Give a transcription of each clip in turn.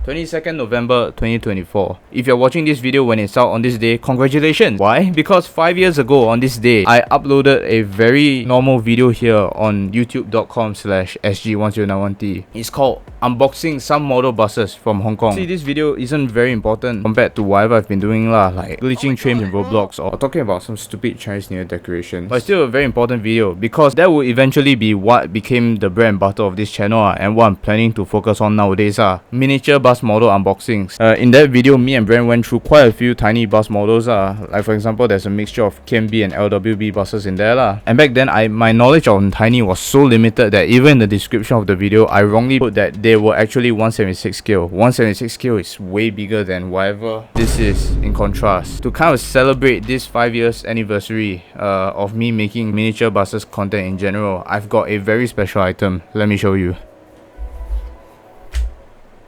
22nd November 2024. If you're watching this video when it's out on this day, congratulations! Why? Because 5 years ago on this day, I uploaded a very normal video here on youtube.com/sg1091t. It's called Unboxing Some Model Buses from Hong Kong. See, this video isn't very important compared to whatever I've been doing lah, like glitching trains in Roblox or talking about some stupid Chinese New Year decoration. But it's still a very important video because that will eventually be what became the bread and butter of this channel and what I'm planning to focus on nowadays. Miniature bus model unboxings. In that video, me and Brent went through quite a few tiny bus models. Like for example, there's a mixture of KMB and LWB buses in there. And back then, my knowledge on tiny was so limited that even in the description of the video, I wrongly put that they were actually 1/76 scale. 1/76 scale is way bigger than whatever this is in contrast. To kind of celebrate this 5 years anniversary of me making miniature buses content in general, I've got a very special item. Let me show you.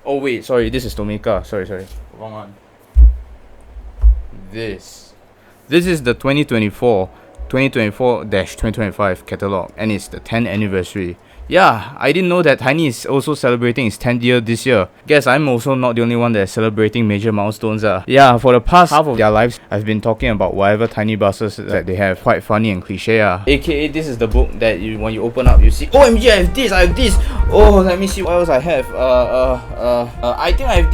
Oh wait, sorry, this is Tomika. Sorry, wrong one. This is the 2024-2025 catalog, and it's the 10th anniversary. Yeah, I didn't know that Tiny is also celebrating its 10th year this year. Guess I'm also not the only one that's celebrating major milestones. Yeah, for the past half of their lives, I've been talking about whatever tiny buses that they have. Quite funny and cliche. AKA, this is the book that when you open up, you see, OMG, I have this. Oh, let me see what else I have. I think I have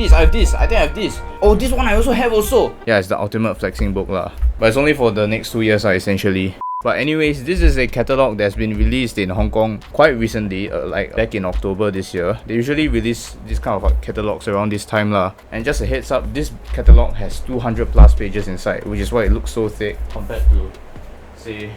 this. Oh, this one I also have also. Yeah, it's the ultimate flexing book lah. But it's only for the next 2 years essentially. But anyways, this is a catalog that's been released in Hong Kong quite recently, like back in October this year. They usually release this kind of catalogs around this time lah. And just a heads up, this catalog has 200 plus pages inside, which is why it looks so thick compared to, say,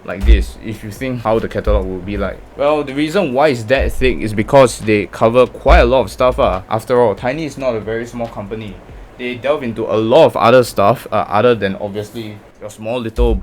like this, if you think how the catalog will be like. Well, the reason why it's that thick is because they cover quite a lot of stuff. After all, Tiny is not a very small company. They delve into a lot of other stuff, other than obviously your small little.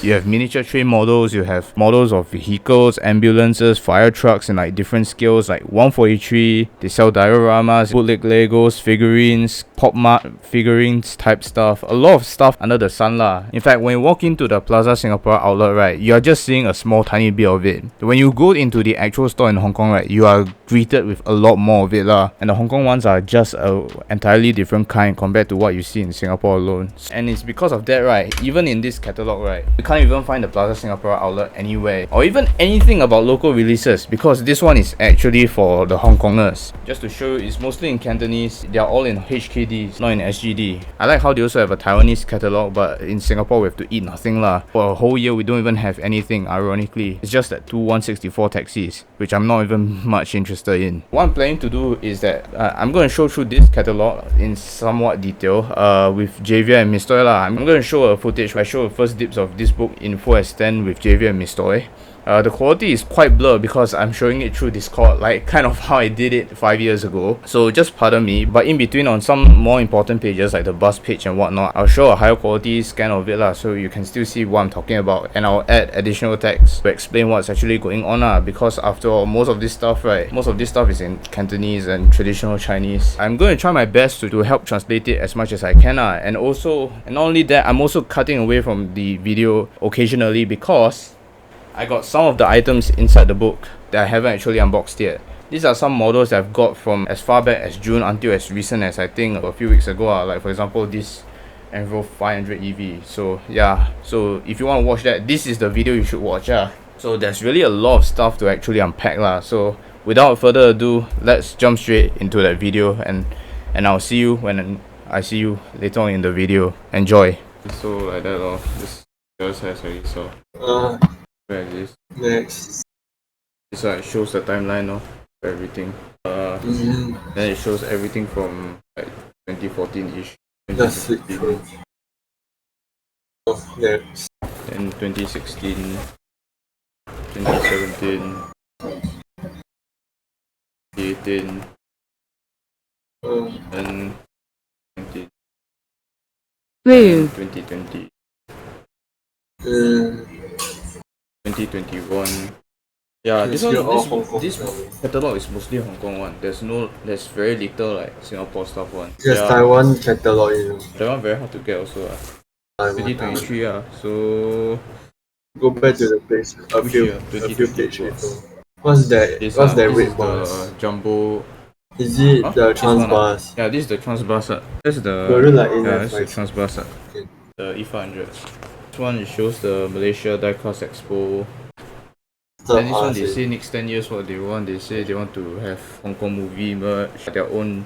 You have miniature train models, you have models of vehicles, ambulances, fire trucks in like different scales, like 143. They sell dioramas, bootleg Legos, figurines, pop mart figurines type stuff. A lot of stuff under the sun lah. In fact, when you walk into the Plaza Singapore outlet, right, you are just seeing a small tiny bit of it. When you go into the actual store in Hong Kong, right, you are greeted with a lot more of it lah. And the Hong Kong ones are just a entirely different kind compared to what you see in Singapore alone. And it's because of that, right, even in this catalog, right, you can't even find the Plaza Singapore outlet anywhere or even anything about local releases, because this one is actually for the Hong Kongers. Just to show you, it's mostly in Cantonese. They are all in HKD, not in SGD. I like how they also have a Taiwanese catalog, but in Singapore we have to eat nothing lah. For a whole year we don't even have anything, ironically. It's just that two 164 taxis, which I'm not even much interested in. What I'm planning to do is that I'm going to show through this catalog in somewhat detail with Javier and Mistoy lah. I'm going to show a footage where I show the first dips of this book in full extent with Javier and Mistoy. The quality is quite blurred because I'm showing it through Discord, like kind of how I did it 5 years ago. So just pardon me, but in between on some more important pages like the bus page and whatnot, I'll show a higher quality scan of it lah, so you can still see what I'm talking about, and I'll add additional text to explain what's actually going on because after all, most of this stuff is in Cantonese and traditional Chinese. I'm going to try my best to help translate it as much as I can and not only that, I'm also cutting away from the video occasionally because I got some of the items inside the book that I haven't actually unboxed yet. These are some models that I've got from as far back as June until as recent as I think a few weeks ago. Like for example, this Envo 500 EV. So yeah, so if you want to watch that, this is the video you should watch. So there's really a lot of stuff to actually unpack lah. So without further ado, let's jump straight into that video, and I'll see you when I see you later on in the video. Enjoy. So like that lor. This girl's has already saw. Where is this? Next. This one shows the timeline of everything. Then it shows everything from like 2014-ish. That's it. Next. Then 2016, 2017, 2018, and 2020. 2021. Yeah, this catalog is mostly Hong Kong one. There's very little like Singapore stuff one. Yes, yeah. Taiwan catalog, you know. Taiwan very hard to get also. 2023 so go back to the place. A few pages. What's that? What's that red box? Jumbo Is it Huh? the This one, Transbus? yeah, this is the Transbus. This is the Got it like in yeah, the this is the price. Transbus. Okay. The E500. This one it shows the Malaysia Diecast Expo. So And this one they us, say next 10 years what they want. They say they want to have Hong Kong movie merch, their own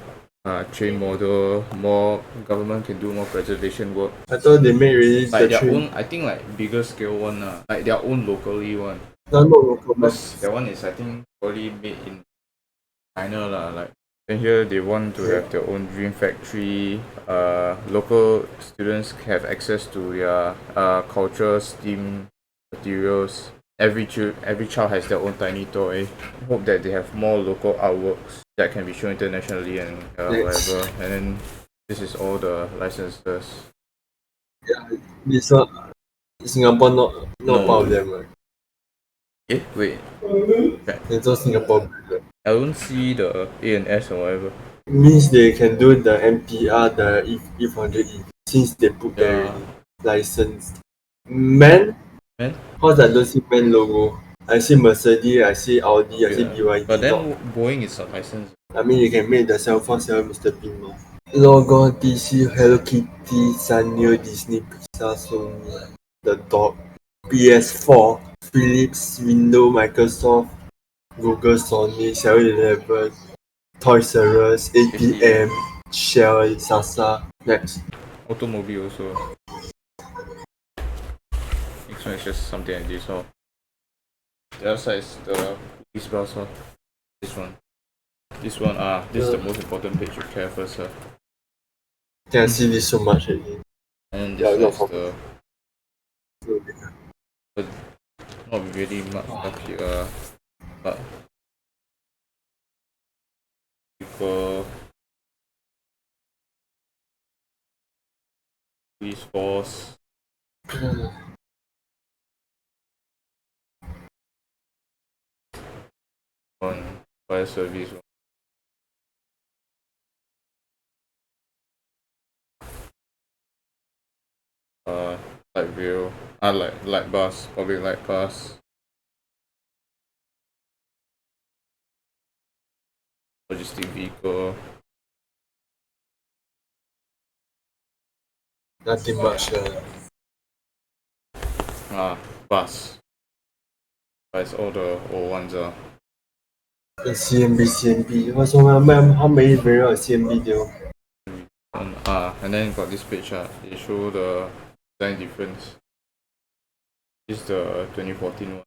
train model, more government can do more preservation work. I thought they made really Like the their train. own, I think like bigger scale one like their own locally one. No, not local, but Because that one is I think probably made in China lah. Like then here they want to have their own dream factory. Local students have access to their culture, STEAM materials. Every child has their own tiny toy. Hope that they have more local artworks that can be shown internationally and whatever. And then this is all the licenses. yeah, this one Singapore not No. part of them, right? Wait. It's all Singapore branded. I don't see the A and S or whatever. Means they can do the MPR, the E500E, since they put Yeah. their license. Man? Cause I don't see man logo. I see Mercedes, I see Audi, I see BYD. But then Boeing is a license. I mean, you can make the 747 Mr. Bean. Logo, DC, Hello Kitty, Sanyo, Disney, Pixar, Sony, the dog, PS4, Philips, Windows, Microsoft, Google, Sony, 7-Eleven, Toys R Us, ATM, Shell, Sasa. Next. Automobile also. Next one is just something like this. The other side is the police bus. This one. This one, this is the most important page you care first. Can see this so much again. And this Yeah, one is the not really much stuff here, but people, police force, on fire service. Light rail, light bus, public light bus, logistic vehicle. Nothing much. Bus. But it's all the old ones. The CMB. What's how many variants of CMB do? And then got this page. They show the design difference. This is the 2014 one.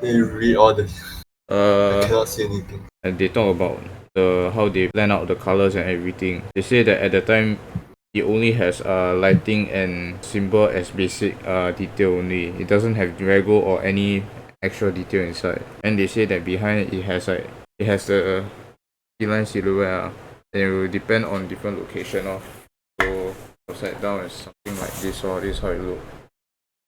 They read all the. I I cannot see anything. And they talk about how they plan out the colors and everything. They say that at the time it only has lighting and symbol as basic detail only. It doesn't have Drago or any extra detail inside. And they say that behind it has the inline silhouette. And it will depend on different location. So upside down is something like this. This is how it looks.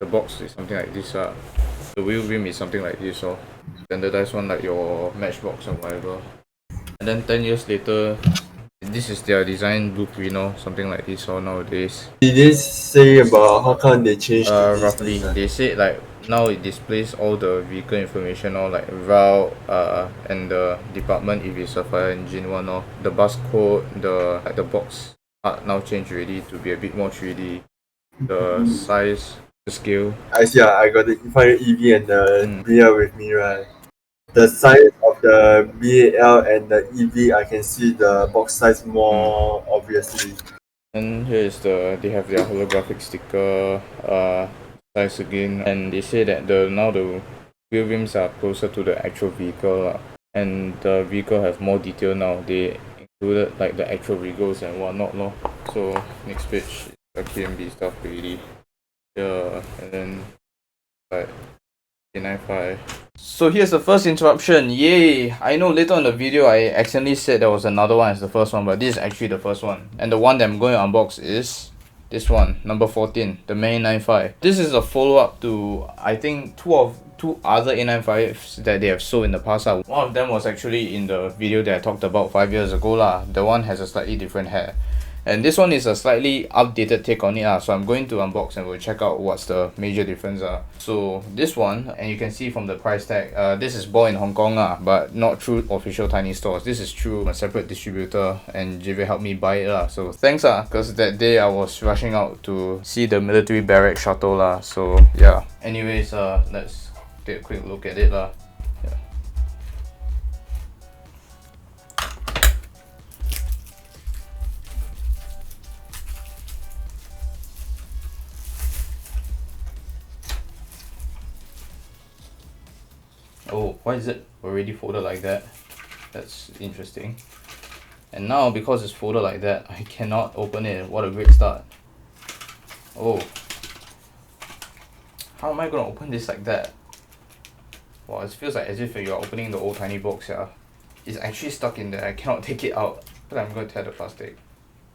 The box is something like this. The wheel rim is something like this. Standardized one like your Matchbox or whatever. And then 10 years later, this is their design blueprint something like this nowadays. Did they say about how come they changed to this Roughly, design? they said like now it displays all the vehicle information like route and the department if it's a fire engine one the bus code, the box art now changed already to be a bit more 3D. The size, the scale. I see. I got the E500 EV and the BL with me, right? The size of the BAL and the EV, I can see the box size more obviously. And here is they have their holographic sticker size again, and they say that now the wheel rims are closer to the actual vehicle and the vehicle have more detail now. They included like the actual regals and whatnot So next page is the KMB stuff really. Yeah, and then like A95. So here's the first interruption. Yay! I know later in the video I accidentally said there was another one as the first one, but this is actually the first one. And the one that I'm going to unbox is this one, number 14, the main 95. This is a follow-up to I think two other A95s that they have sold in the past. One of them was actually in the video that I talked about 5 years ago. The one has a slightly different head. And this one is a slightly updated take on it, so I'm going to unbox and we'll check out what's the major difference. So this one, and you can see from the price tag, this is bought in Hong Kong, but not through official Tiny stores. This is through a separate distributor, and JV helped me buy it. So thanks, because that day I was rushing out to see the military barrack shuttle. So yeah. Anyways, let's take a quick look at it. Oh, why is it already folded like that? That's interesting. And now, because it's folded like that, I cannot open it. What a great start. Oh. How am I gonna open this like that? Wow, it feels like as if you're opening the old Tiny box. It's actually stuck in there. I cannot take it out. But I'm gonna tear the plastic.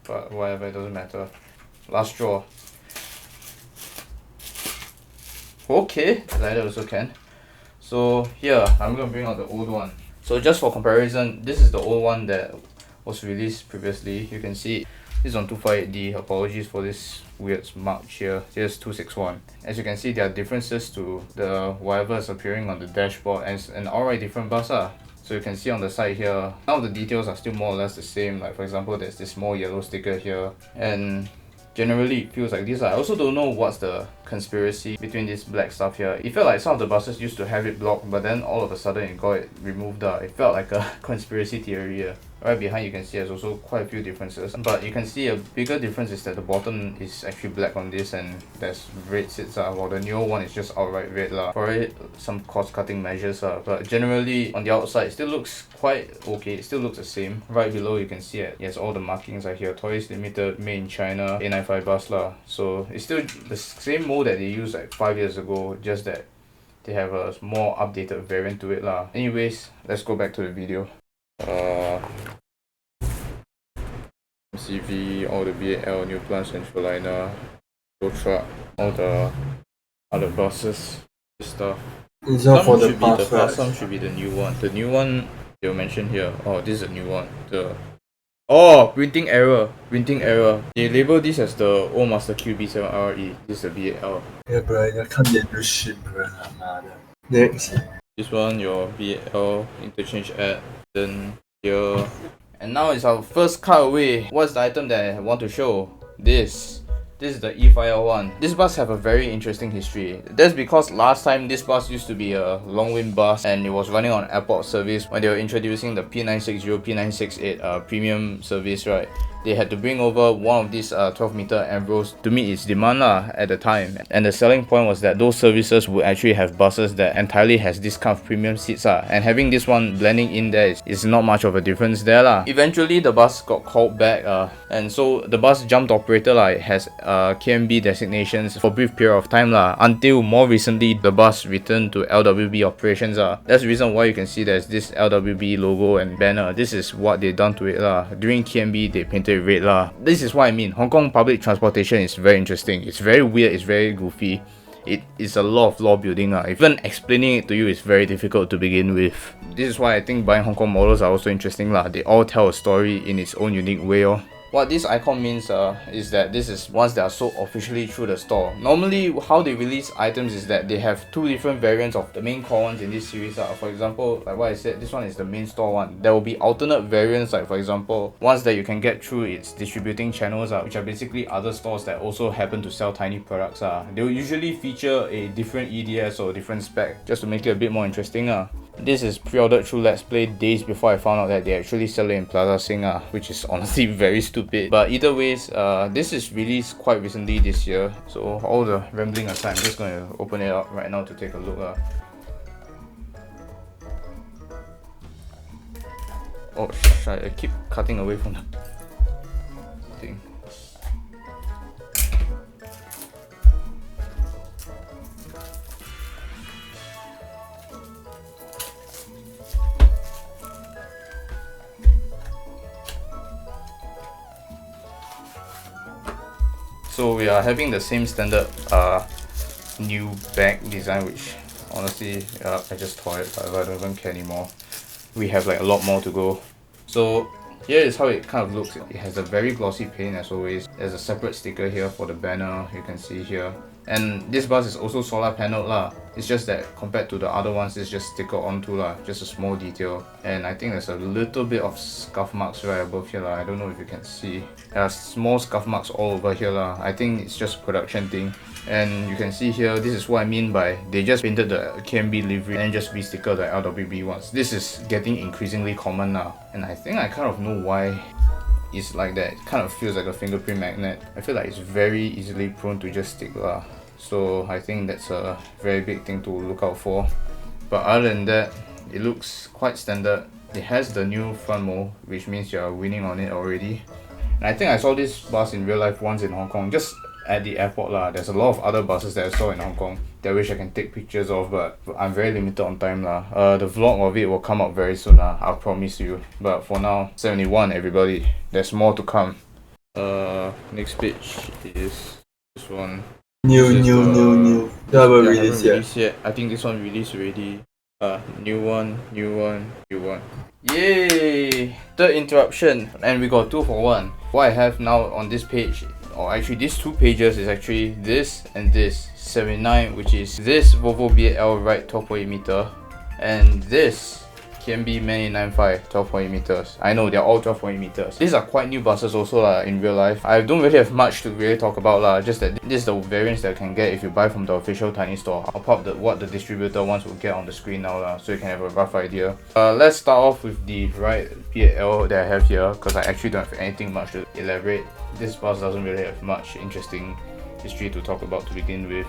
But whatever, it doesn't matter. Last straw. Okay, like that also can. So here, I'm going to bring out the old one. So just for comparison, this is the old one that was released previously. You can see this is on 258D. Apologies for this weird mark here. Here's 261. As you can see, there are differences to the whatever is appearing on the dashboard, and it's an alright different bus. So you can see on the side here, some of the details are still more or less the same. Like for example, there's this small yellow sticker here, and generally it feels like this. I also don't know what's the conspiracy between this black stuff here. It felt like some of the buses used to have it blocked, but then all of a sudden it got it removed. It felt like a conspiracy theory. Right behind you can see there's also quite a few differences, but you can see a bigger difference is that the bottom is actually black on this and there's red seats, while the newer one is just outright red. For it, some cost cutting measures, but generally on the outside it still looks quite okay. It still looks the same. Right below you can see it. Yes, all the markings are here. Toys Limited, made in China, A95 bus. So it's still the same mold that they used like 5 years ago, just that they have a more updated variant to it. Anyways, let's go back to the video. CV, all the BAL, New Plant, Central Liner, Road Truck, all the other buses, this stuff. Some for the past, right? Some should be the new one. The new one they'll mention here. Oh, this is a new one. Printing error. They label this as the old Master QB7RE. This is the BAL. Yeah, bro, I can't get this shit, bro. Next. This one, your BAL interchange ad. Then here. And now it's our first cutaway. What's the item that I want to show? This is the E500. This bus have a very interesting history. That's because last time this bus used to be a long-wing bus and it was running on airport service when they were introducing the P960, P968 premium service, right? They had to bring over one of these 12-meter Ambrose to meet its demand at the time. And the selling point was that those services would actually have buses that entirely has this kind of premium seats. And having this one blending in there is not much of a difference there. Eventually, the bus got called back, and so the bus jumped operator. It has KMB designations for a brief period of time until more recently the bus returned to LWB operations. That's the reason why you can see there's this LWB logo and banner. This is what they done to it. During KMB, they painted red. This is what I mean. Hong Kong public transportation is very interesting. It's very weird, it's very goofy. It is a lot of law building. Even explaining it to you is very difficult to begin with. This is why I think buying Hong Kong models are also interesting. They all tell a story in its own unique way. What this icon means is that this is once they are sold officially through the store. Normally, how they release items is that they have two different variants of the main core ones in this series. For example, like what I said, this one is the main store one. There will be alternate variants, like for example, ones that you can get through its distributing channels, which are basically other stores that also happen to sell Tiny products. They will usually feature a different EDS or different spec, just to make it a bit more interesting. This is pre-ordered through Let's Play days before I found out that they actually sell it in Plaza Sing, which is honestly very stupid. But either ways, this is released quite recently this year. So all the rambling aside, I'm just going to open it up right now to take a look. Oh shit, I keep cutting away from the thing. So we are having the same standard new bag design, which honestly I just tore it, but I don't even care anymore. We have like a lot more to go. So here is how it kind of looks. It has a very glossy paint as always. There's a separate sticker here for the banner, you can see here. And this bus is also solar panelled lah. It's just that compared to the other ones, it's just sticker onto lah, just a small detail. And I think there's a little bit of scuff marks right above here lah. I don't know if you can see. There are small scuff marks all over here lah. I think it's just a production thing. And you can see here, this is what I mean by they just painted the KMB livery and just re-sticker the LWB ones. This is getting increasingly common now. And I think I kind of know why it's like that. It kind of feels like a fingerprint magnet. I feel like it's very easily prone to just stick lah. So I think that's a very big thing to look out for. But other than that, it looks quite standard. It has the new front mold, which means you're winning on it already. And I think I saw this bus in real life once in Hong Kong, just at the airport lah. There's a lot of other buses that I saw in Hong Kong that I wish I can take pictures of, but I'm very limited on time lah. The vlog of it will come out very soon lah, I'll promise you. But for now, 71 everybody, there's more to come. Next page is this one. New. They haven't released yet. I think this one released already. New one. Yay! Third interruption, and we got 2 for 1. What I have now on this page, or actually these 2 pages, is actually this and this 79, which is this Volvo BAL Wright 12.8 meter, and this KMB MAN 95 12.8 meters. I know they're all 12.8 meters. These are quite new buses also lah in real life. I don't really have much to really talk about lah, just that this is the variants that you can get if you buy from the official Tiny store. I'll pop what the distributor wants will get on the screen now lah, so you can have a rough idea. Let's start off with the Wright BAL that I have here, because I actually don't have anything much to elaborate. This bus doesn't really have much interesting history to talk about to begin with.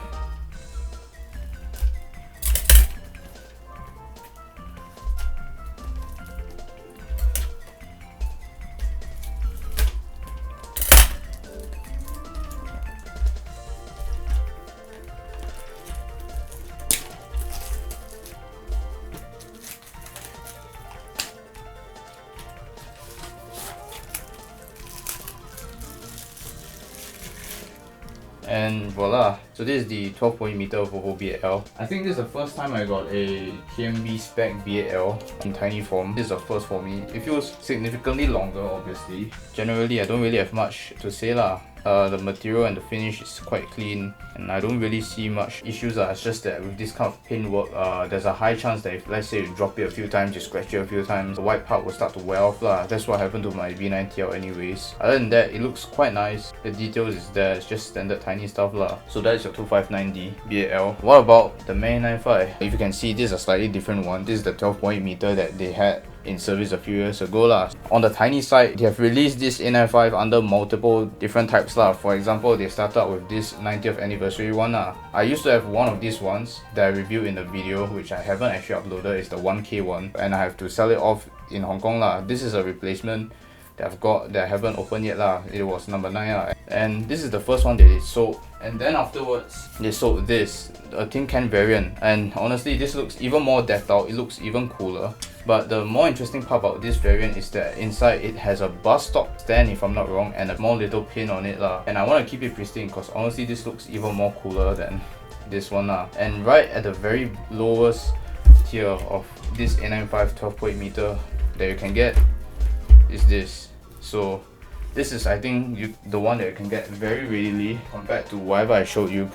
And voila, so this is the 12.8 meter Volvo BAL. I think this is the first time I got a KMB spec BAL in tiny form. This is the first for me. It feels significantly longer obviously. Generally I don't really have much to say lah. The material and the finish is quite clean and I don't really see much issues. It's just that with this kind of paint work, there's a high chance that if let's say you drop it a few times, you scratch it a few times, the white part will start to wear off lah. That's what happened to my V9TL anyways. Other than that, it looks quite nice. The details is there, it's just standard tiny stuff lah. So that is your 259D BAL. What about the MAN 95? If you can see, this is a slightly different one. This is the 12.8 meter that they had in service a few years ago lah. On the tiny side, they have released this A95 under multiple different types lah. For example, they started with this 90th anniversary one lah. I used to have one of these ones that I reviewed in the video, which I haven't actually uploaded. It's the 1K one, and I have to sell it off in Hong Kong lah. This is a replacement that I've got that I haven't opened yet lah. It was number 9 lah. And this is the first one that they sold. And then afterwards, they sold this, a tin can variant. And honestly, this looks even more decked out. It looks even cooler. But the more interesting part about this variant is that inside it has a bus stop stand, if I'm not wrong, and a more little pin on it lah. And I want to keep it pristine because honestly this looks even more cooler than this one lah. And right at the very lowest tier of this A95 12.8 meter that you can get is this. So this is, I think, the one that you can get very readily compared to whatever I showed you.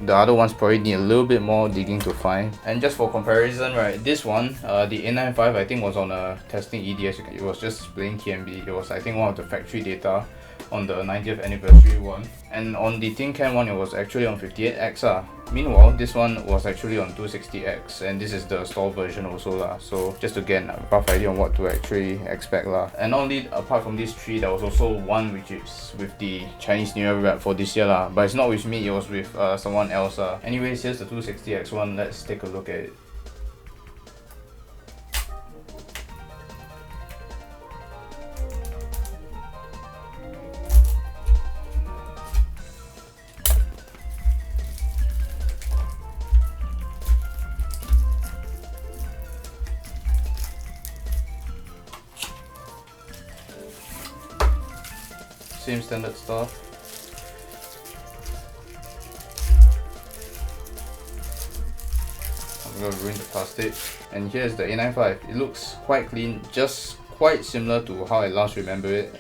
The other ones probably need a little bit more digging to find. And just for comparison, right, this one, the A95 I think was on a testing EDS. It was just plain KMB. It was, I think, one of the factory data on the 90th anniversary one. And on the tin can one, it was actually on 58X. Meanwhile, this one was actually on 260X, and this is the store version also lah. So just to get a rough idea on what to actually expect lah. And not only apart from these 3, there was also one which is with the Chinese New Year wrap for this year lah. But it's not with me, it was with someone else. Anyways, here's the 260X one. Let's take a look at it. Same standard stuff. I'm gonna ruin the plastic. And here's the A95. It looks quite clean, just quite similar to how I last remember it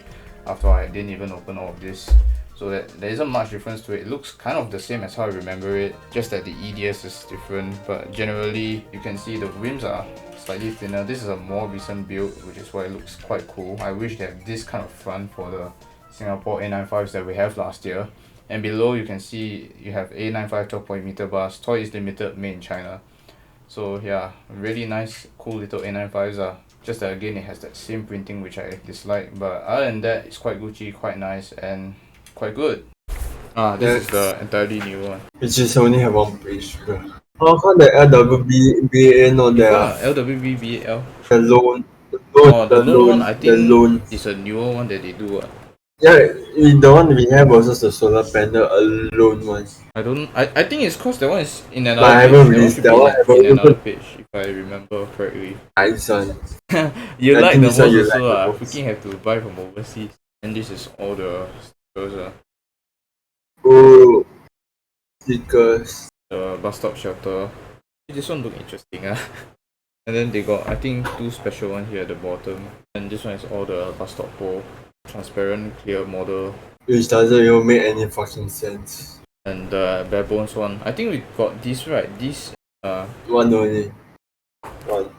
after I didn't even open all of this. So that there isn't much difference to it. It looks kind of the same as how I remember it, just that the EDS is different. But generally, you can see the rims are slightly thinner. This is a more recent build, which is why it looks quite cool. I wish they have this kind of front for the Singapore A95s that we have last year. And below you can see you have A95 12.8 bars, toy is limited, made in China. So yeah, really nice, cool little A95s. Just that again, it has that same printing which I dislike. But other than that, it's quite Gucci, quite nice, and quite good. This is the entirely new one. It just only have one page, bro. How come the LWBA not there? LWBBL. The loan. The loan one, I think loan. it's a newer one that they do. Yeah, the one we have was just the solar panel alone one. I think it's cause that one is in another But I page. haven't released that one. In another page, if I remember correctly. Nice one. You I like think the this one most you also, like the most. freaking have to buy from overseas. And this is all the stickers, Oh, stickers. the bus stop shelter. This one look interesting, And then they got, I think, two special ones here at the bottom. And this one is all the bus stop pole, transparent, clear model. Which doesn't even make any fucking sense. And the bare bones one. I think we got this right. This One only. One.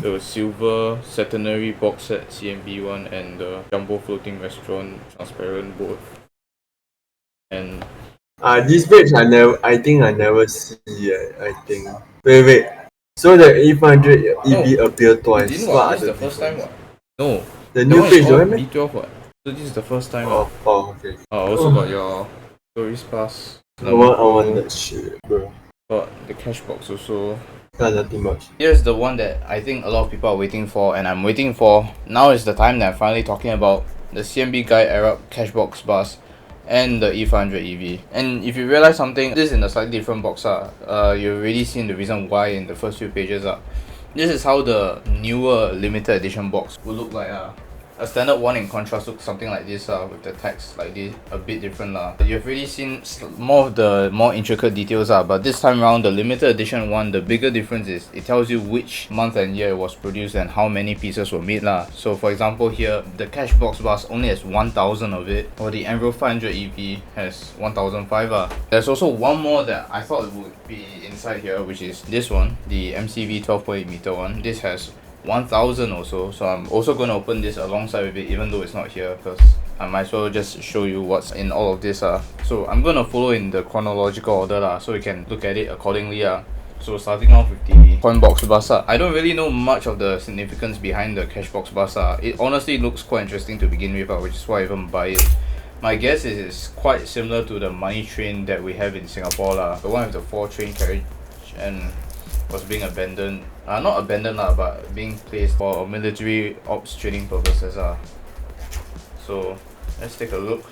the silver centenary box set CMB one and the jumbo floating restaurant transparent boat. And This page I think I never see yet. I think. Wait. So the E500 EV appear twice. This What is are the the first time difference? No. The That new one page, is all don't have? B12 what? So this is the first time. Okay. Also got your tourist pass. I want that shit, bro. Got the cash box also. Nothing much. Here's the one that I think a lot of people are waiting for, and I'm waiting for. Now is the time that I'm finally talking about the CMB Guide Arab Cashbox bus and the E500 EV. And if you realize something, this is in a slightly different box. You've already seen the reason why in the first few pages. This is how the newer limited edition box will look like. A standard one in contrast looks something like this with the text like this, a bit different You've already seen more of the more intricate details but this time around the limited edition one, the bigger difference is it tells you which month and year it was produced and how many pieces were made So for example here, the Cashbox bus only has 1000 of it, or the Enviro 500 EV has 1005 There's also one more that I thought would be inside here, which is this one, the MCV 12.8 meter one. This has 1000 also, so I'm also going to open this alongside with it even though it's not here, because I might as well just show you what's in all of this So I'm going to follow in the chronological order so you can look at it accordingly So starting off with the coin box bus I don't really know much of the significance behind the cash box bus It honestly looks quite interesting to begin with which is why I even buy it. My guess is it's quite similar to the money train that we have in Singapore the one with the 4 train carriage and was being abandoned, not abandoned but being placed for military ops training purposes So let's take a look.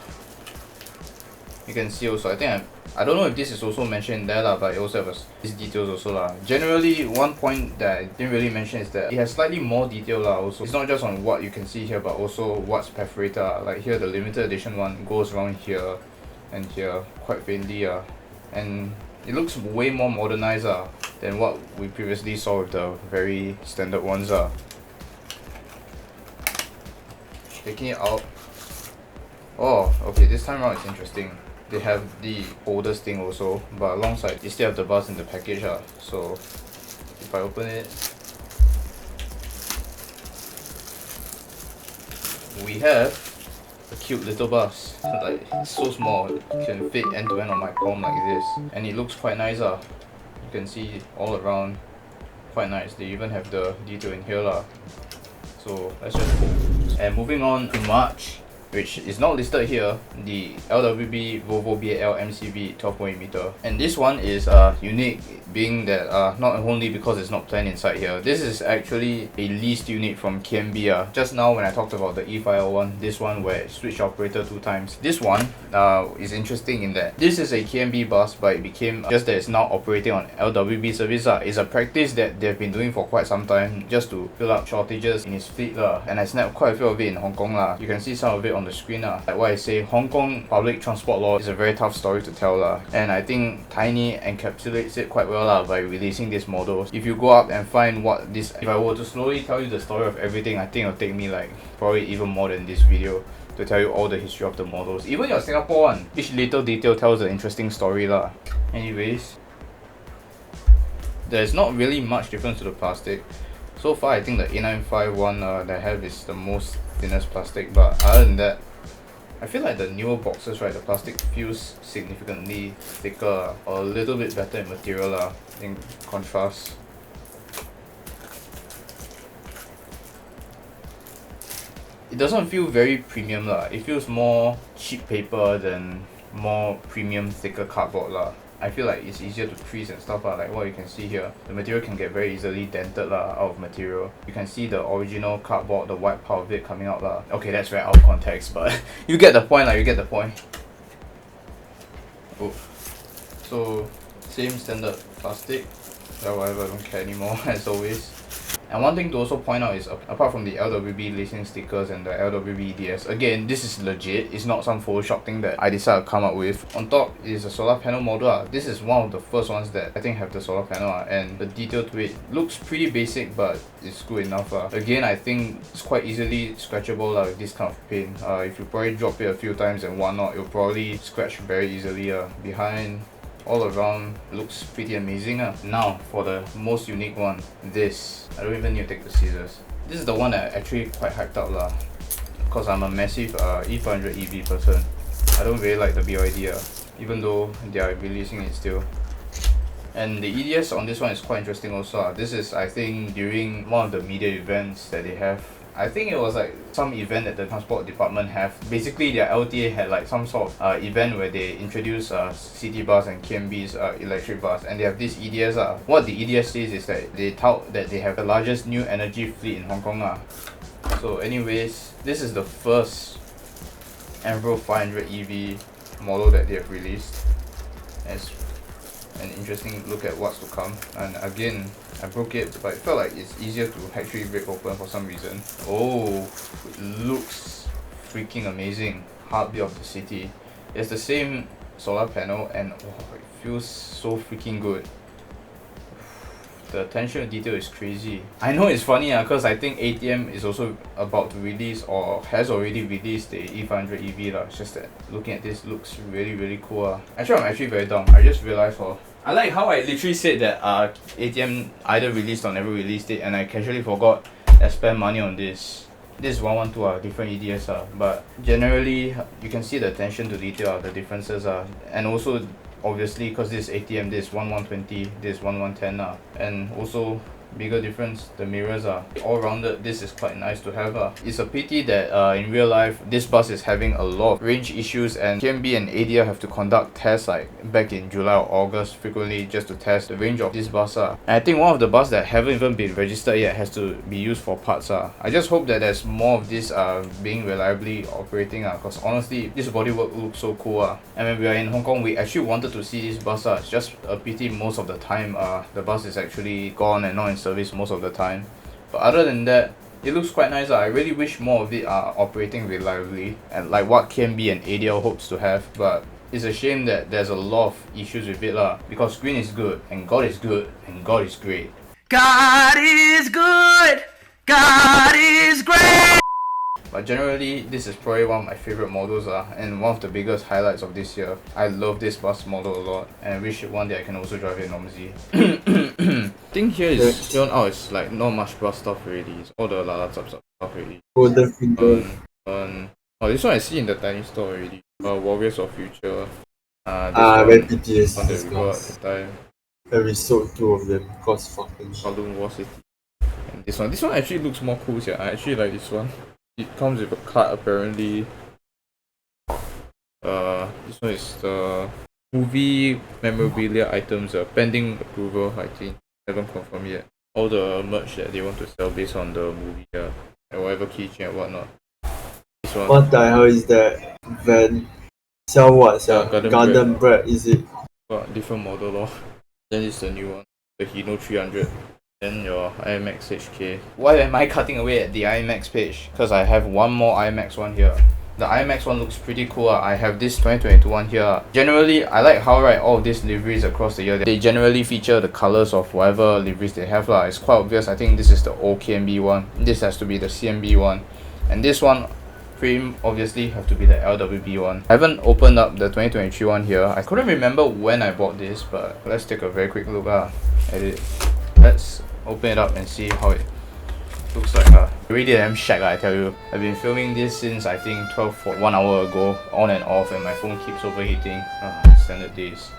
You can see also, I don't know if this is also mentioned there but it also has these details also Generally, one point that I didn't really mention is that it has slightly more detail also. It's not just on what you can see here but also what's perforated like here the limited edition one goes around here and here quite faintly and it looks way more modernized than what we previously saw with the very standard ones Taking it out. Oh, okay, this time around it's interesting. They have the oldest thing also, but alongside you still have the bus in the package So if I open it, we have a cute little bus. Like it's so small, it can fit end to end on my palm like this, and it looks quite nice You can see all around, quite nice. They even have the detail in here So let's just move. And moving on to March, which is not listed here, the LWB Volvo BAL MCV 12.8 meter. And this one is unique, being that not only because it's not planned inside here, this is actually a leased unit from KMB. Just now when I talked about the E501, this one where it switched operator 2 times. This one is interesting in that this is a KMB bus, but it became just that it's now operating on LWB service. It's a practice that they've been doing for quite some time just to fill up shortages in its fleet and I snapped quite a few of it in Hong Kong You can see some of it on on the screen Like what I say, Hong Kong public transport law is a very tough story to tell and I think Tiny encapsulates it quite well by releasing these models. If you go up and find what this, if I were to slowly tell you the story of everything, I think it'll take me like probably even more than this video to tell you all the history of the models. Even your Singapore one, each little detail tells an interesting story Anyways, there's not really much difference to the plastic. So far I think the A95 one that I have is the most thinnest plastic, but other than that, I feel like the newer boxes, right, the plastic feels significantly thicker or a little bit better in material in contrast. It doesn't feel very premium it feels more cheap paper than more premium thicker cardboard I feel like it's easier to crease and stuff like what you can see here. The material can get very easily dented out of material. You can see the original cardboard, the white part of it coming out Okay, that's very out of context, but you get the point you get the point. Oh, so same standard plastic. Whatever, I don't care anymore as always. And one thing to also point out is, apart from the LWB lacing stickers and the LWB EDS, again, this is legit. It's not some Photoshop thing that I decided to come up with. On top is a solar panel model. This is one of the first ones that I think have the solar panel and the detail to it looks pretty basic, but it's good enough. Again, I think it's quite easily scratchable with this kind of paint. If you probably drop it a few times and whatnot, it'll probably scratch very easily. Behind, all around looks pretty amazing. Now for the most unique one, this. I don't even need to take the scissors. This is the one that I actually quite hyped up because I'm a massive E500 EV person. I don't really like the BYD even though they are releasing it still. And the EDS on this one is quite interesting also. This is, I think, during one of the media events that they have. I think it was like some event that the transport department have. Basically, their LTA had like some sort of event where they introduce city bus and KMB's electric bus, and they have this EDS. What the EDS says is that they tout that they have the largest new energy fleet in Hong Kong. So anyways, this is the first Enviro 500 EV model that they have released. It's an interesting look at what's to come. And again, I broke it, but it felt like it's easier to actually rip open for some reason. Oh, it looks freaking amazing. Heartbeat of the city. It's the same solar panel and it feels so freaking good. The attention to detail is crazy. I know it's funny because I think ATM is also about to release or has already released the E500 EV. It's just that looking at this looks really cool. Actually, I'm actually very dumb. I just realized I like how I literally said that ATM either released or never released it, and I casually forgot I spent money on this. This is 112 different EDS but generally you can see the attention to detail, the differences and also obviously because this is ATM, this is 1120, this is 1110 and also bigger difference, the mirrors are all rounded. This is quite nice to have. It's a pity that in real life this bus is having a lot of range issues and KMB and ADL have to conduct tests like back in July or August frequently just to test the range of this bus. And I think one of the buses that haven't even been registered yet has to be used for parts. I just hope that there's more of this being reliably operating because honestly this bodywork looks so cool. And when we are in Hong Kong, we actually wanted to see this bus. It's just a pity most of the time the bus is actually gone and not in service most of the time, but other than that it looks quite nice. I really wish more of it are operating reliably and like what KMB and ADL hopes to have, but it's a shame that there's a lot of issues with it because green is good and God is good and God is great. God is good, God is great. But generally, this is probably one of my favorite models and one of the biggest highlights of this year. I love this bus model a lot and I wish one day I can also drive it normally. I think here is shown out, it's like not much bus stuff already. It's all the Lala stuff already. Oh, the finger. Oh, this one I see in the tiny store already. Warriors of Future. Very PTS. On the river at the time. And we sold 2 of them because fucking Kowloon War City. And this one actually looks more cool. I actually like this one. It comes with a card apparently. This one is the movie memorabilia items pending approval. I think haven't confirmed yet. All the merch that they want to sell based on the movie and whatever keychain and whatnot. This one. What the hell is that? Van sell what? Garden bread is it? Different model lor. Then it's the new one, the Hino 300. Then your IMX HK. Why am I cutting away at the IMX page? Because I have one more IMX one here. The IMX one looks pretty cool. I have this 2022 one here. Generally, I like how right all of these liveries across the year, they generally feature the colors of whatever liveries they have lah. It's quite obvious. I think this is the old KMB one. This has to be the CMB one. And this one pretty obviously have to be the LWB one. I haven't opened up the 2023 one here. I couldn't remember when I bought this, but let's take a very quick look at it. Let's open it up and see how it looks like. Really damn shag, I tell you. I've been filming this since I think 1 hour ago, on and off, and my phone keeps overheating. Standard days.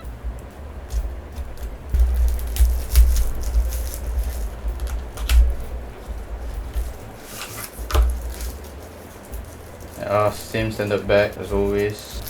Same standard bag as always.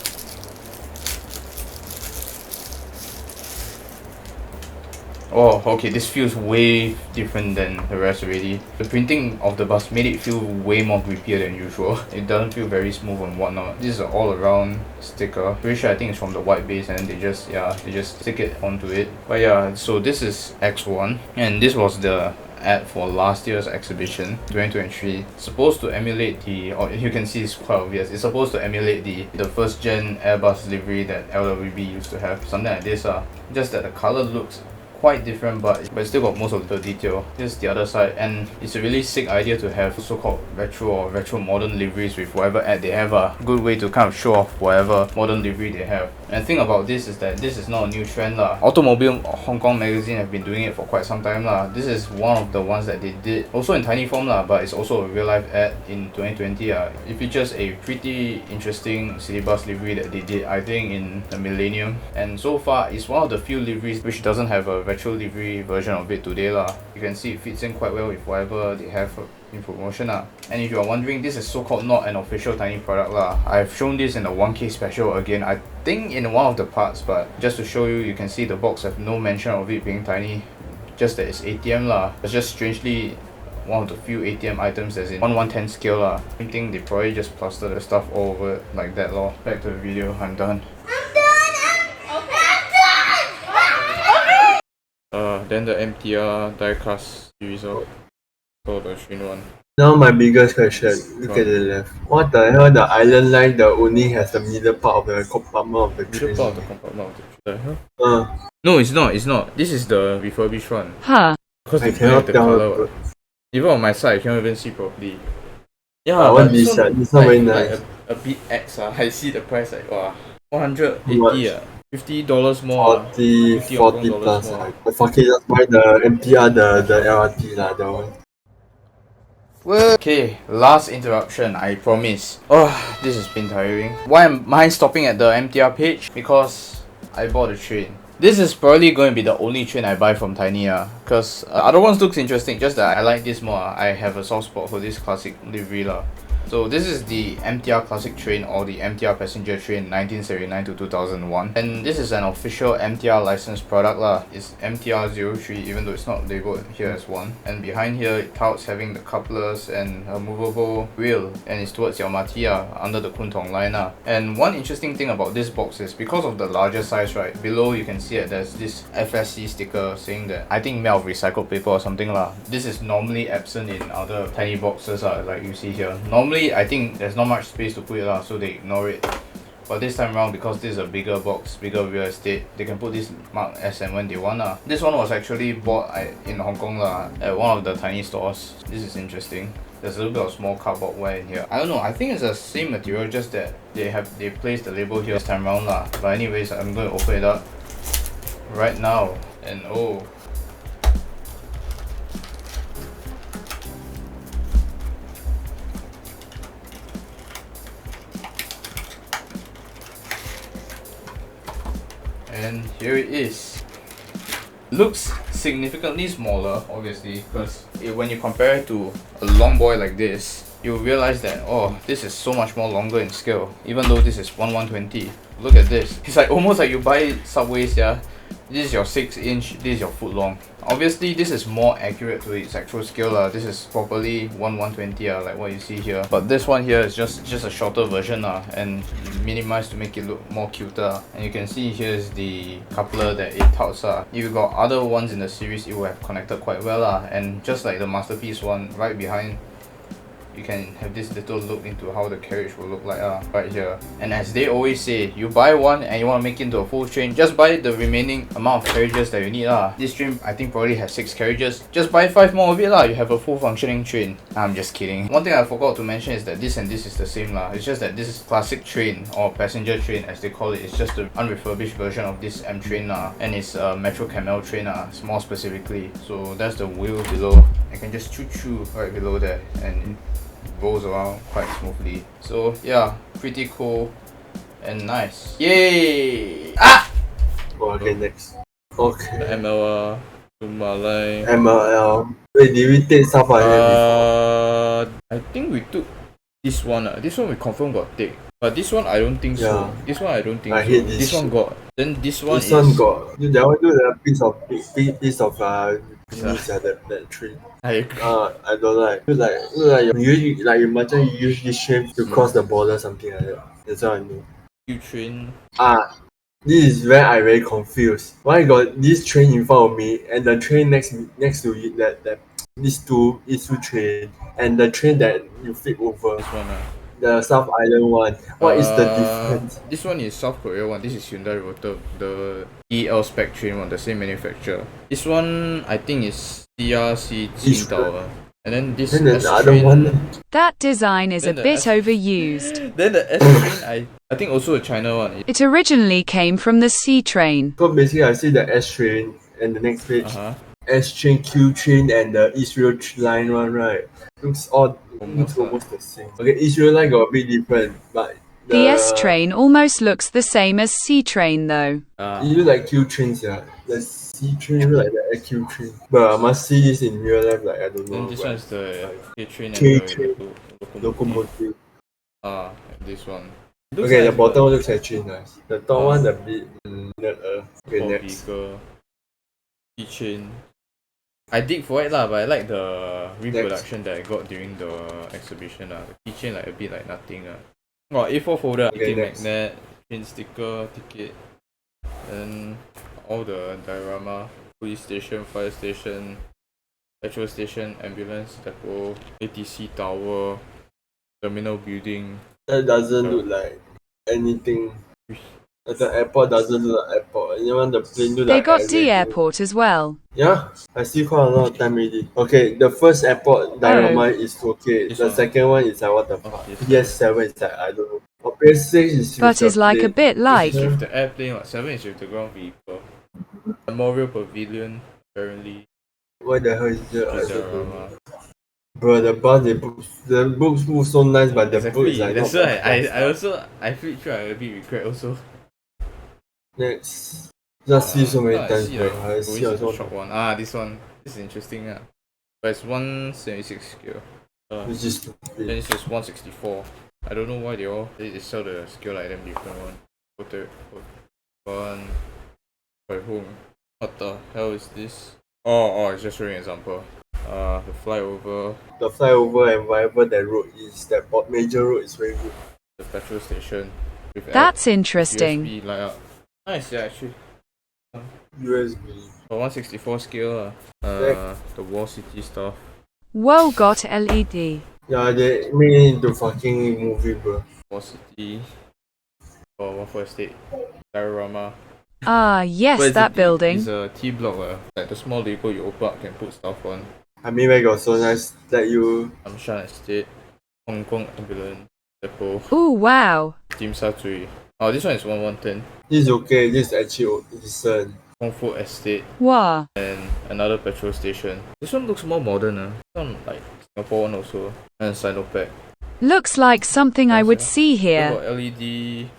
Oh, okay, this feels way different than the rest already. The printing of the bus made it feel way more grippier than usual. It doesn't feel very smooth and whatnot. This is an all-around sticker. Pretty sure I think it's from the white base, and then they just stick it onto it. But yeah, so this is X1, and this was the ad for last year's exhibition 2023. Supposed to emulate the, or you can see it's quite obvious, it's supposed to emulate the first gen Airbus livery that LWB used to have, something like this. Just that the color looks quite different, but it's still got most of the detail. Here's the other side, and it's a really sick idea to have so-called retro or retro modern liveries with whatever ad they have. A good way to kind of show off whatever modern livery they have. And the thing about this is that this is not a new trend lah. Automobile Hong Kong magazine have been doing it for quite some time lah. This is one of the ones that they did, also in tiny form lah, but it's also a real life ad in 2020. It features a pretty interesting city bus livery that they did, I think, in the millennium, and so far it's one of the few liveries which doesn't have a retro livery version of it today lah. You can see it fits in quite well with whatever they have in promotion lah. And if you are wondering, this is so-called not an official tiny product lah. I've shown this in the 1K special again, I think in one of the parts, but just to show you, you can see the box have no mention of it being tiny, just that it's ATM lah. It's just strangely one of the few ATM items that's in 1/110 scale lah. I think they probably just plaster the stuff all over it like that lor. Back to the video, I'm done. Then the MTR diecast series of the Shin one. Now my biggest question, look at the left. What the hell, the island line, the only has the middle part of the compartment of the train? Middle part of the compartment of the train? No, it's not. This is the refurbished one. Because I they cannot the tell. color. Even on my side, I cannot even see properly. Yeah, I want this one, it's not very nice. Like a bit X. I see the price like, wow, 180 $50 more. 40 plus. Fuck it, just buy the MTR, the LRT lah, that one. Well, okay, last interruption, I promise. Oh, this has been tiring. Why am I stopping at the MTR page? Because I bought a train. This is probably going to be the only train I buy from Tiny, because other ones looks interesting, just that I like this more. I have a soft spot for this classic livery lah. So this is the MTR Classic Train, or the MTR Passenger Train 1979 to 2001, and this is an official MTR licensed product lah. It's MTR03, even though it's not labeled here as one. And behind here it touts having the couplers and a movable wheel, and it's towards Yamati under the Kwun Tong line . And one interesting thing about this box is, because of the larger size, right, below you can see that there's this FSC sticker saying that, I think, made of recycled paper or something lah. This is normally absent in other tiny boxes like you see here. Normally I think there's not much space to put it so they ignore it. But this time around, because this is a bigger box, bigger real estate, they can put this mark as and when they want . This one was actually bought in Hong Kong at one of the tiny stores. This is interesting. There's a little bit of small cardboard wear in here. I don't know, I think it's the same material, just that they placed the label here this time around . But anyways, I'm going to open it up right now, and oh, and here it is. Looks significantly smaller, obviously, because when you compare it to a long boy like this, you realize that, oh, this is so much more longer in scale, even though this is 1/120. Look at this. It's like almost like you buy Subways, this is your 6-inch, this is your foot long. Obviously, this is more accurate to its actual scale. This is properly 1/120, like what you see here. But this one here is just a shorter version and minimized to make it look more cuter. And you can see here's the coupler that it touts. If you got other ones in the series, it will have connected quite well. And just like the Masterpiece one right behind, you can have this little look into how the carriage will look like right here. And as they always say, you buy one and you want to make it into a full train, just buy the remaining amount of carriages that you need This train I think probably has 6 carriages, just buy 5 more of it you have a full functioning train. I'm just kidding. One thing I forgot to mention is that this and this is the same It's just that this is classic train or passenger train as they call it. It's just the unrefurbished version of this M train and it's a Metro Camel train more specifically. So that's the wheel below. I can just choo right below there and it rolls around quite smoothly. So yeah, pretty cool and nice. Yay! Okay, next. Okay. The MLR, Malay. MLL. Wait, did we take South Island before? I think we took this one. This one we confirm got take. But this one I don't think so. This one I don't think I so. hate this one got. Then this one This one got. Dude, that one do the piece of finish that tree. I agree. I don't like. Look like you might use this shape to cross the border, something like that. That's what I mean. You train. This is where I very confused. Why I got this train in front of me and the train next to it that these two is two train and the train that you flip over. This one the South Island one. What is the difference? This one is South Korea one. This is Hyundai Rotor, the EL spec train one, the same manufacturer. This one I think is CRC Qingdao. And then this S other train, one. That design is a bit overused. Then the S train, I think also a China one. It originally came from the C train. So basically, I see the S train and the next page, S train, Q train, and the Israel line one, right? Looks almost the same. Okay, Israel line got a bit different, but the S train almost looks the same as C train though. It looks like Q trains, yeah. The C train look like the Q train. But I must see this in real life, like I don't know. Then this one is the K train and K the train locomotive. This one. Okay, the bottom one looks actually nice. The top one a bit okay, next. Vehicle. Keychain. I dig for it but I like the reproduction that I got during the exhibition The keychain like a bit like nothing A4 folder, ticket magnet, pin sticker, ticket, and all the diorama, police station, fire station, petrol station, ambulance depot, ATC tower, terminal building. That doesn't look like anything. The airport doesn't look like airport. Even the plane look They like got D airport as well. Yeah, I see quite a lot of time already. Okay, the first airport diorama is okay. The second one is like what the fuck. PS7 is like I don't know. Or PS6 is but it's like a bit like this is with the airplane, 7 is with the ground vehicle. Memorial Pavilion, apparently. What the hell is that? I don't know. Bro, the bus, the books move so nice, but the book is like that's why I feel sure I a bit regret also. Next, just see so many times, see, bro. like, I see also. short one. This one. This is interesting but it's 176 scale. Which is then it's just 164. I don't know why they sell the scale like them different one. One by whom? What the hell is this? It's just showing an example. The flyover. The flyover and whatever that road is, that major road is very good. The petrol station. That's interesting. USB light up. Nice, actually. USB. 164 scale. The Wall City stuff. Whoa, got LED. Yeah, they made it into fucking movie, bro. Wall City. One for estate. Diorama. Yes, that building. It's a T block, like the small Lego you open up can put stuff on. I mean, where got so nice that you. Shan Estate, Hong Kong Ambulance Depot. Ooh, wow. Team Sa Tsui. This one is 1110. This is okay. This is actually decent. Hong Fu Estate. Wow. And another petrol station. This one looks more modern. This one like Singapore one also. And Sinopec. Looks like something I would see here. Got LED.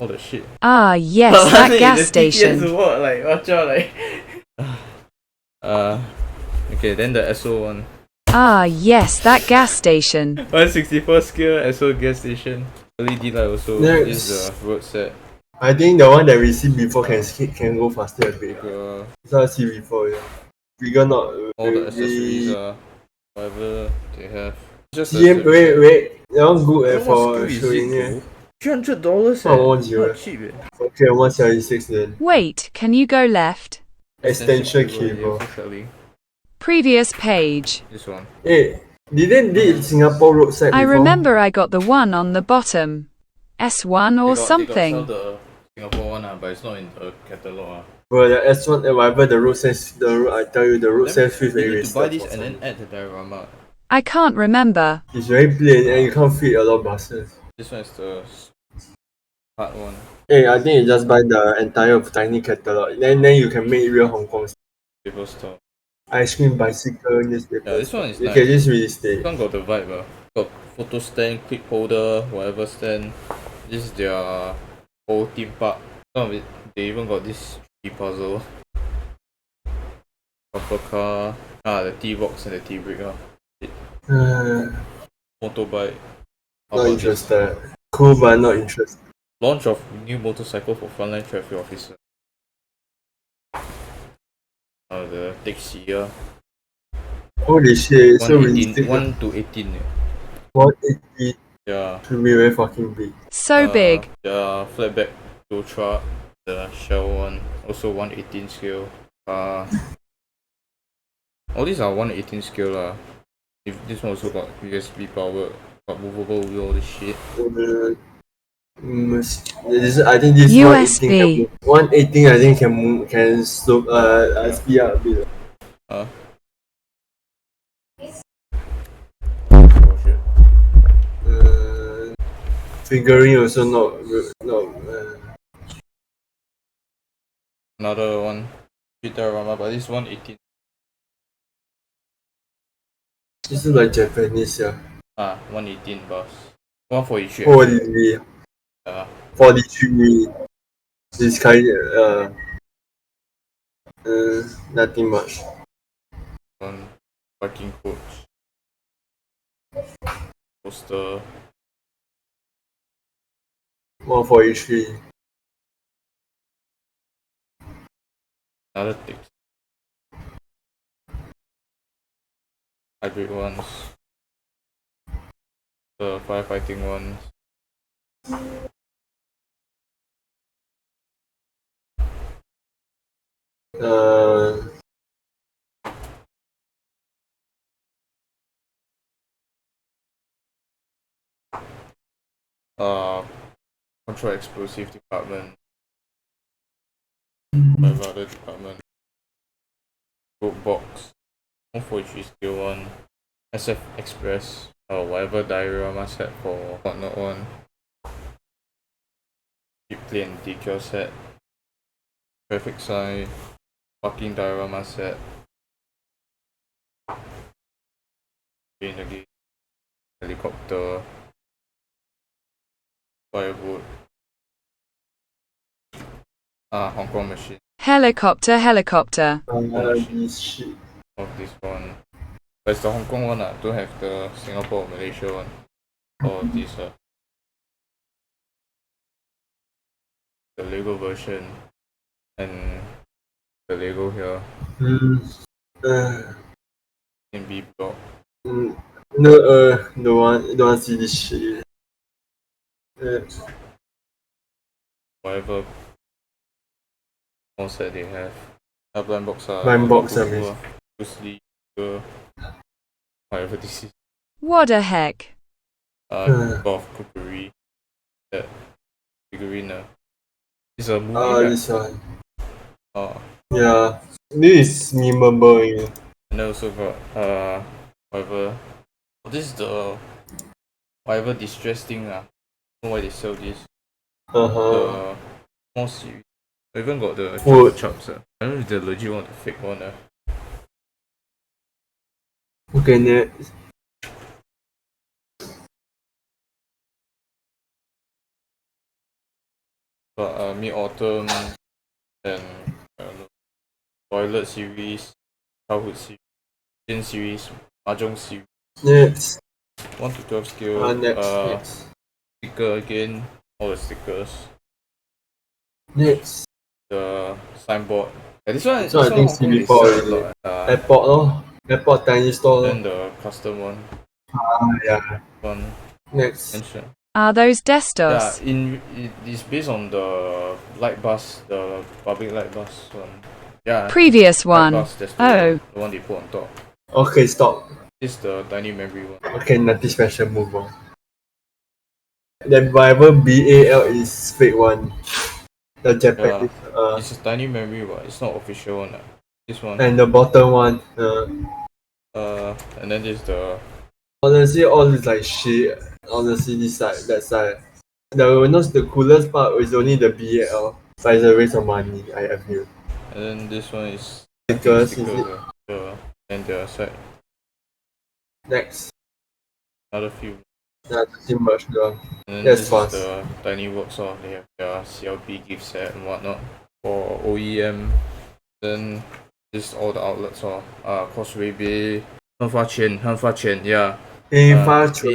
All the shit. Yes, that gas station. Like, watch out, like. Okay, then the SO one. Yes, that gas station. 164 scale SO gas station. LED light also. Next. This is the road set. I think the one that we see before can go faster a bit. This one I see before, yeah. Bigger not. All the accessories whatever they have. Just wait. That one good for showing here. $300 Not cheap Okay, 176 then. Wait, can you go left? Extension cable. Previous page. This one. Hey, Didn't did Singapore roadside I before? remember I got the one on the bottom. S1 or They got something. sell the Singapore one, but it's not in the catalogue. Bro, the S1, whatever the road says, I tell you, the road says feel very You need to buy wasted this for and then some. add the diorama. I can't remember. It's very plain and you can't fit a lot of buses. This one is the hard one. Hey, I think you just buy the entire tiny catalog. Then you can make real Hong Kong Paper store. ice cream, bicycle, newspaper. Yeah, this one is you nice. can just really stay. This one got the vibe. Got photo stand, clip holder, whatever stand. This is their whole theme park. Some of it, they even got this tree puzzle. Upper car. The T-box and the T-brick. Motorbike. How Not about interested. Cool, but not interested. Launch of new motorcycle for frontline traffic officer. The taxi here. Holy shit, so realistic. 1 to 18. 180 Yeah. should be very fucking big. So big. The flatback tow truck, the shell one, also 118 scale. All these are 118 scale lah. If this one also got USB powered, got movable wheel, all this shit. I think this USB. 118 I think can move, can slope speed up a bit. Oh shit. Figurine also not Another one, diorama, but this 118. this is like Japanese, yeah. 118 bus. 143. Holy 43. This kind nothing much. One parking coach. Poster. 143. Another tick. Hybrid ones. The firefighting ones. Control explosive department. Whatever other department. Road box. 143 scale one. SF Express. Or whatever diorama set for whatnot one. Jeep plane decal set. Traffic sign. Parking diorama set. Again. Helicopter. Firewood. Hong Kong machine. Helicopter. This shit. Of this one. But it's the Hong Kong one, don't have the Singapore or Malaysia one. Or this the Lego version. And the Lego here. In B block. No, don't want see this shit. Whatever set they have. Blind box Bruce Lee, whatever this is. What the heck? Golf cookery. That figurine. It's a movie. This one. Oh. Yeah, this is memorable. Yeah. And then also got whatever. This is the whatever distress thing. I don't know why they sell this. The more series. I even got the chocolate chops. I don't know if the legit one or the fake one. Okay, next. But Mid-Autumn and I don't know, Toilet series, Childhood series, Gen series, Mahjong series. Next. 1 to 12 scale. Next. Sticker again, all the stickers. Next. The signboard. Yeah, this one I think see before already. Airport Airport tiny store. Then the custom one. Yeah. One. Next. Mention. Are those Yeah, Destos? it's based on the light bus, the public light bus one. Yeah. Previous one. Light bus, that's Oh. the one they put on top. Okay, stop. This is the tiny memory one. Okay, nothing special, move on. Then whatever BAL is fake one. The Japanese, It's a tiny memory one. It's not official one. This one. and the bottom one, And then this is the. honestly, all is like shit. Honestly, this side, that side. The coolest part is only the BAL, but it's a waste of money, I feel. And then this one is. Stickers, is stickers. it? And the other side. Next. Another few. Yeah, nothing much though. And then That's this fast. is the tiny works. They have their CLB gift set and whatnot for OEM. Then this is all the outlets. Causeway Bay, 亨发钱, yeah. 黑发锤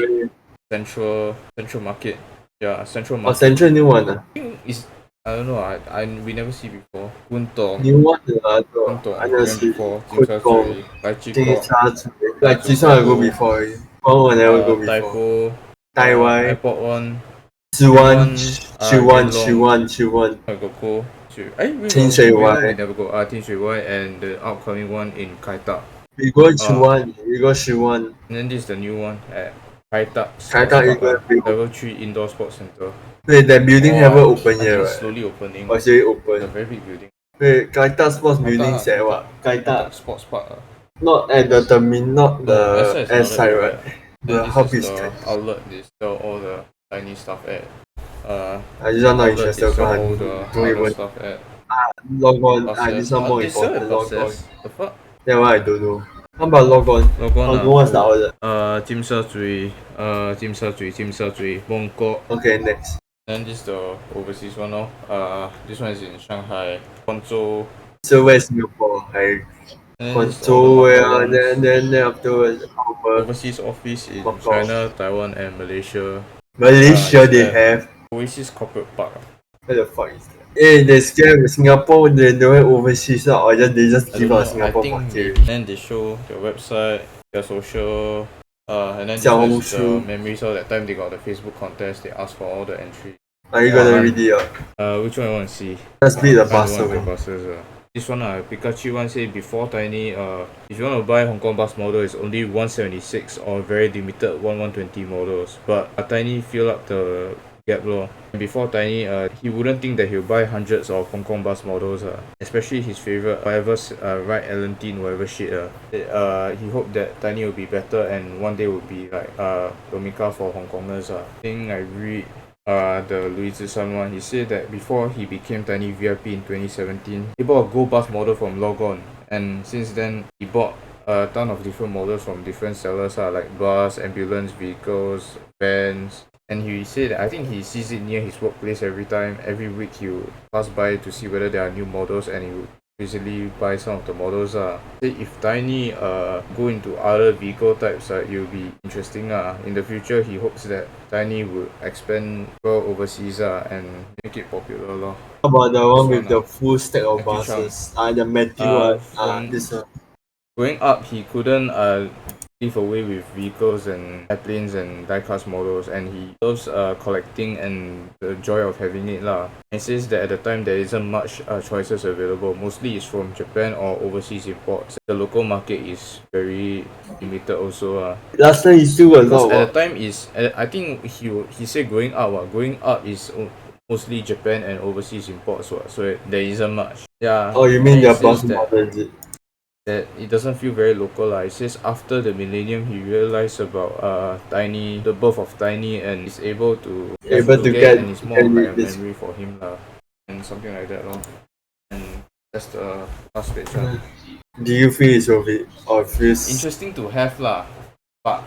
Central Market. Yeah, Central or Market. Central new one. I think it's, I don't know. We never see before. 滚筒 New one I never see. before. 滚筒 金沙嘴 like this one I go before already. One I never go before. Taiwan, iPod one. 11 I got go.清水湾 we never go. 清水湾 and the upcoming one in Kaita. We go 11 And then this is the new one at Kaita. Level 3 Indoor Sports Center. Wait, that building haven't opened I yet, think it's right? slowly opening. Or is it It's a open? very big building. Wait, Kaita Sports Building is at what? Kaita, Sports Park. not at the terminal, not the S S side, right? The And hub this is is the outlet they sell all the tiny stuff at. I just not Outlet interested they sell because all I the don't other even stuff at. log on. Buses. This one more They sell important. at Log on. buses. The fuck? That one I don't know. How about log on? Log on. Log on what's the outlet? 尖沙咀, Bangkok. Okay, next. Then this is the overseas one. This one is in Shanghai, Guangzhou. So where's Singapore? I And then this is all Guangzhou, the yeah, Macau ones. then afterwards, Overseas office in Macau. China, Taiwan, and Malaysia. Malaysia it's they at have. Oasis Corporate Park. Where the fuck is that? Hey, they scam Singapore. They went overseas or they just I give don't us know. I Singapore think market. maybe. Then they show their website, their social, and then this one is the 小红书. memory. So that time they got the Facebook contest. They asked for all the entry. Are you gonna read it out? Which one you want to see? Let's read the Find bus one of the away. buses. This one, Pikachu one say before Tiny, if you want to buy Hong Kong bus model, it's only 176 or very limited 1120 models. But Tiny fill up the gap lor. Before Tiny, he wouldn't think that he'll buy hundreds of Hong Kong bus models. Especially his favorite, whatever Wright, Allentin, whatever shit. He hoped that Tiny will be better and one day will be like Domica for Hong Kongers. I think I read the Louis Zishan one. He said that before he became Tiny VIP in 2017, he bought a Go Bus model from Logon, and since then he bought a ton of different models from different sellers, like bus, ambulance vehicles, vans. And he said that I think he sees it near his workplace every time. Every week he would pass by to see whether there are new models, and he would easily buy some of the models. If Tiny go into other vehicle types, it will be interesting. In the future, he hopes that Tiny would expand well overseas and make it popular lor. How about the one with one, the full stack of Matthew buses? The Matthew one. from- This one. Growing up, he couldn't live away with vehicles and airplanes and diecast models, and he loves collecting and the joy of having it lah. He says that at the time there isn't much choices available. Mostly it's from Japan or overseas imports. The local market is very limited also. Last time he still a Because lot. at the time I think he said growing up is mostly Japan and overseas imports, so there isn't much. Yeah. Oh, you mean and their he says bus model is it? that it doesn't feel very local. He says after the millennium he realized about Tiny, the birth of Tiny, and is able to get and it's more of like a this. memory for him and something like that lor. And that's the last page. Do you feel it's worth it or feels Interesting to have but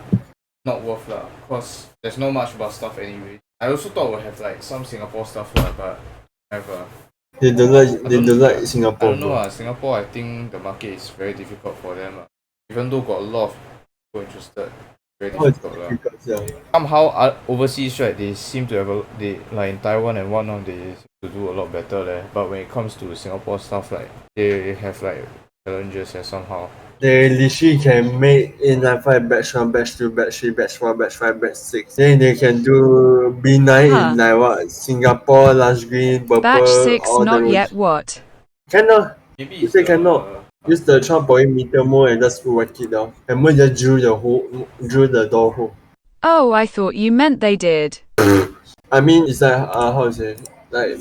not worth cause there's not much bus stuff anyway. I also thought we'll have like some Singapore stuff but have they don't like I Singapore? don't know. Singapore, I think the market is very difficult for them. Even though got a lot of people interested, very difficult. Somehow overseas, right, they seem to have they like in Taiwan and whatnot, they seem to do a lot better there. But when it comes to Singapore stuff, they have like challenges somehow. They literally can make in like 5 batch 1, batch 2, batch 3, batch 4, batch 5, batch 6. Then they can do B9 in like what? Singapore, Lush Green, Purple, Batch 6 all not the yet what? Cannot. Maybe You say cannot. Use the 12.8 meter mold and just whack it down. And we just drill the door hole. Oh, I thought you meant they did. I mean, it's like, how to say, like,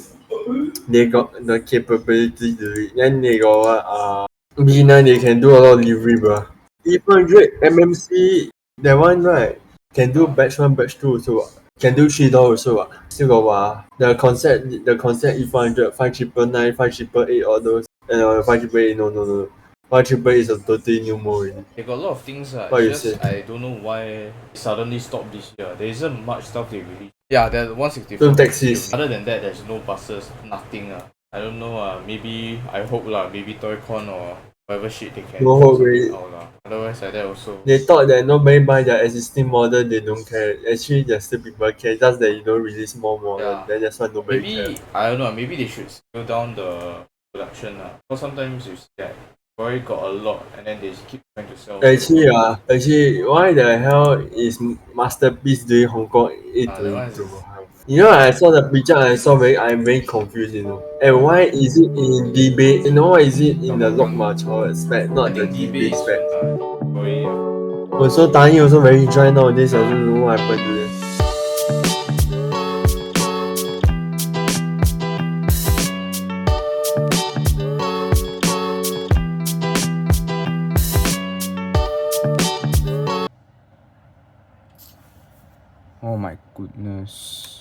they got the capability to do it. Then they got, B9, they can do a lot of delivery, bro. E500MMC, that one, right, can do batch 1, batch 2 also, can do 3 door also, Still got the concept E500, 5999, 5888, all those. 5888, no. 5888 is a totally new mode already. They got a lot of things. What you It's just say? I don't know why it suddenly stopped this year. There isn't much stuff they released. Yeah, there's 164. Film taxis. Other than that, there's no buses, nothing. I don't know. Maybe I hope maybe ToyCon or whatever shit they can. No hope already. Otherwise, like that also. They thought that nobody buy their existing model, they don't care. Actually, there's still people care, just that you don't release more model. Yeah. Then that's why nobody Maybe care. I don't know. Maybe they should scale down the production. Because sometimes you see that already got a lot, and then they keep trying to sell. Actually, why the hell is Masterpiece doing Hong Kong That one is 822? You know, I saw the picture, I'm very confused, And why is it in debate? Why is it in the Lokma Chow spec, I not the think debate spec? Very, Also, Tani also very dry nowadays, I don't know what happened to them. Oh my goodness.